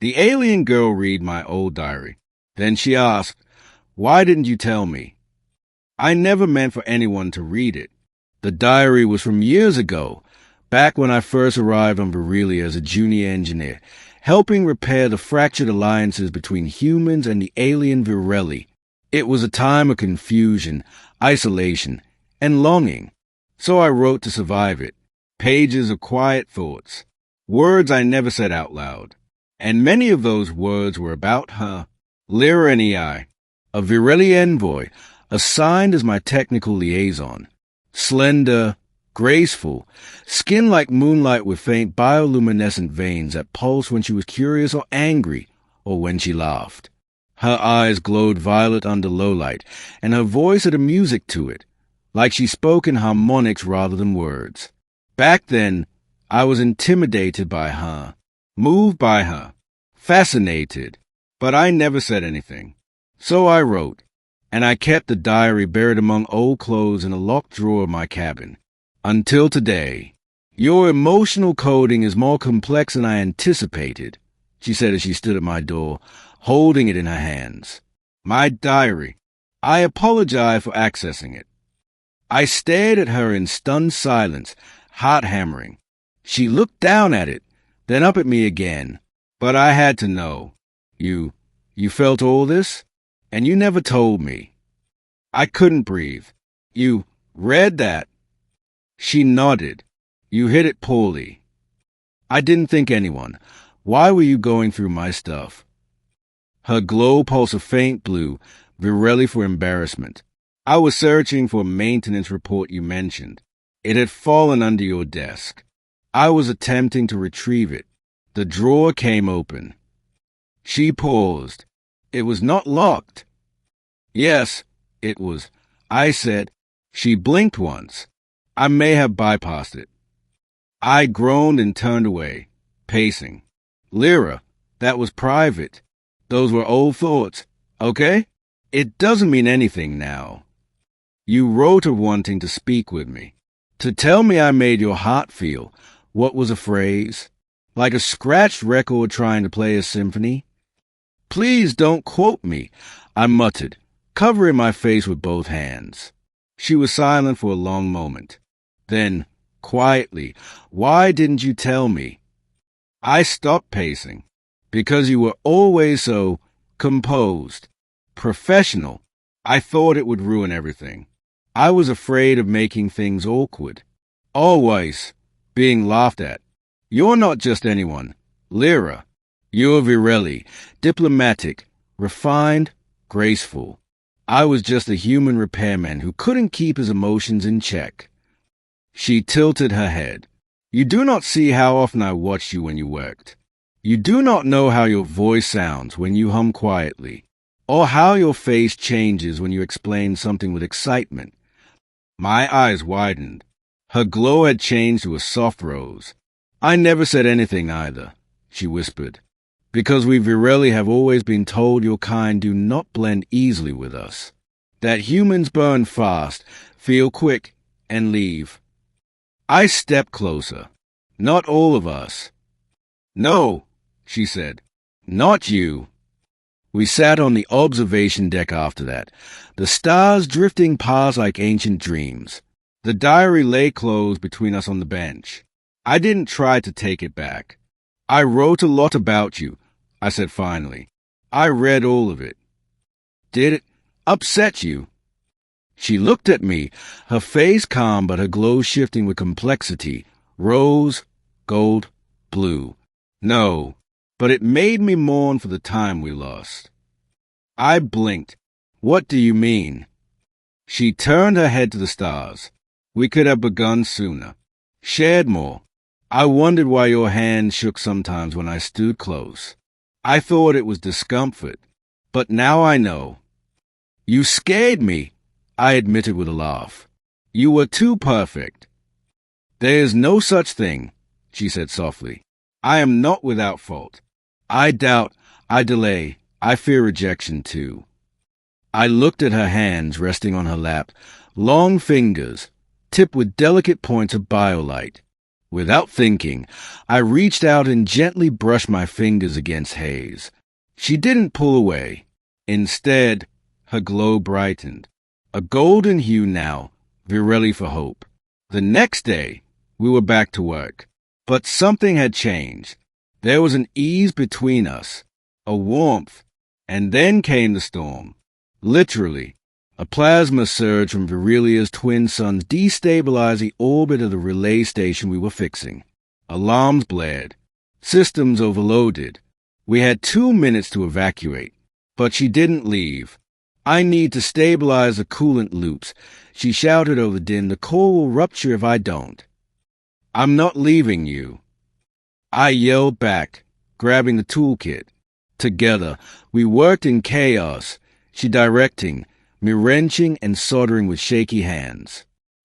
The alien girl read my old diary. Then she asked, "Why didn't you tell me?" I never meant for anyone to read it. The diary was from years ago, back when I first arrived on Virelia as a junior engineer, helping repair the fractured alliances between humans and the alien Virelli. It was a time of confusion, isolation, and longing. So I wrote to survive it. Pages of quiet thoughts. Words I never said out loud. And many of those words were about her, Lyra and EI, a Virelli envoy, assigned as my technical liaison. Slender, graceful, skin like moonlight with faint bioluminescent veins that pulsed when she was curious or angry, or when she laughed. Her eyes glowed violet under low light, and her voice had a music to it, like she spoke in harmonics rather than words. Back then, I was intimidated by her, moved by her, fascinated, but I never said anything. So I wrote, and I kept the diary buried among old clothes in a locked drawer of my cabin. Until today. Your emotional coding is more complex than I anticipated, she said as she stood at my door, holding it in her hands. My diary. I apologize for accessing it. I stared at her in stunned silence, heart hammering. She looked down at it, then up at me again. But I had to know. You felt all this? And you never told me. I couldn't breathe. You read that? She nodded. You hit it poorly. I didn't think anyone. Why were you going through my stuff? Her glow pulsed a faint blue, Virelli for embarrassment. I was searching for a maintenance report you mentioned. It had fallen under your desk. I was attempting to retrieve it. The drawer came open. She paused. It was not locked. Yes, it was. I said. She blinked once. I may have bypassed it. I groaned and turned away, pacing. Lyra, that was private. Those were old thoughts, okay? It doesn't mean anything now. You wrote of wanting to speak with me, to tell me I made your heart feel. What was a phrase? Like a scratched record trying to play a symphony? Please don't quote me, I muttered, covering my face with both hands. She was silent for a long moment. Then, quietly, why didn't you tell me? I stopped pacing. Because you were always so composed, professional. I thought it would ruin everything. I was afraid of making things awkward. Always being laughed at. You're not just anyone, Lyra. You're Virelli, diplomatic, refined, graceful. I was just a human repairman who couldn't keep his emotions in check. She tilted her head. You do not see how often I watched you when you worked. You do not know how your voice sounds when you hum quietly, or how your face changes when you explain something with excitement. My eyes widened. Her glow had changed to a soft rose. I never said anything either, she whispered, because we Virelli have always been told your kind do not blend easily with us, that humans burn fast, feel quick, and leave. I stepped closer. Not all of us. No, she said. Not you. We sat on the observation deck after that, the stars drifting past like ancient dreams. The diary lay closed between us on the bench. I didn't try to take it back. I wrote a lot about you, I said finally. I read all of it. Did it upset you? She looked at me, her face calm but her glow shifting with complexity. Rose, gold, blue. No, but it made me mourn for the time we lost. I blinked. What do you mean? She turned her head to the stars. We could have begun sooner. Shared more. I wondered why your hand shook sometimes when I stood close. I thought it was discomfort, but now I know. You scared me, I admitted with a laugh. You were too perfect. There is no such thing, she said softly. I am not without fault. I doubt, I delay, I fear rejection too. I looked at her hands resting on her lap, long fingers, tipped with delicate points of biolight. Without thinking, I reached out and gently brushed my fingers against Hayes. She didn't pull away. Instead, her glow brightened. A golden hue now, Virelli for hope. The next day, we were back to work. But something had changed. There was an ease between us, a warmth, and then came the storm. Literally, a plasma surge from Virelia's twin suns destabilized the orbit of the relay station we were fixing. Alarms blared. Systems overloaded. We had 2 minutes to evacuate, but she didn't leave. I need to stabilize the coolant loops, she shouted over the din. The core will rupture if I don't. I'm not leaving you. I yelled back, grabbing the toolkit. Together, we worked in chaos, she directing, me wrenching and soldering with shaky hands.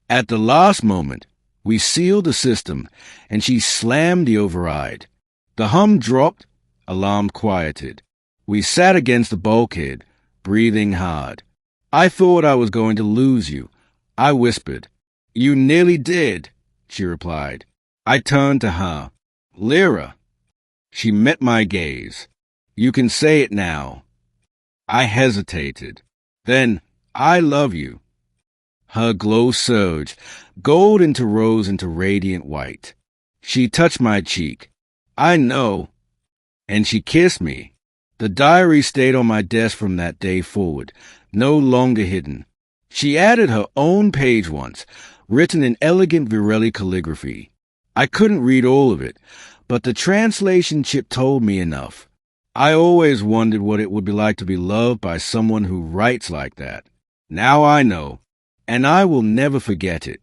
At the last moment, we sealed the system, and she slammed the override. The hum dropped, alarm quieted. We sat against the bulkhead, breathing hard. I thought I was going to lose you, I whispered. You nearly did, she replied. I turned to her. Lyra. She met my gaze. You can say it now. I hesitated. Then, I love you. Her glow surged, gold into rose into radiant white. She touched my cheek. I know. And she kissed me. The diary stayed on my desk from that day forward, no longer hidden. She added her own page once, written in elegant Virelli calligraphy. I couldn't read all of it, but the translation chip told me enough. I always wondered what it would be like to be loved by someone who writes like that. Now I know, and I will never forget it.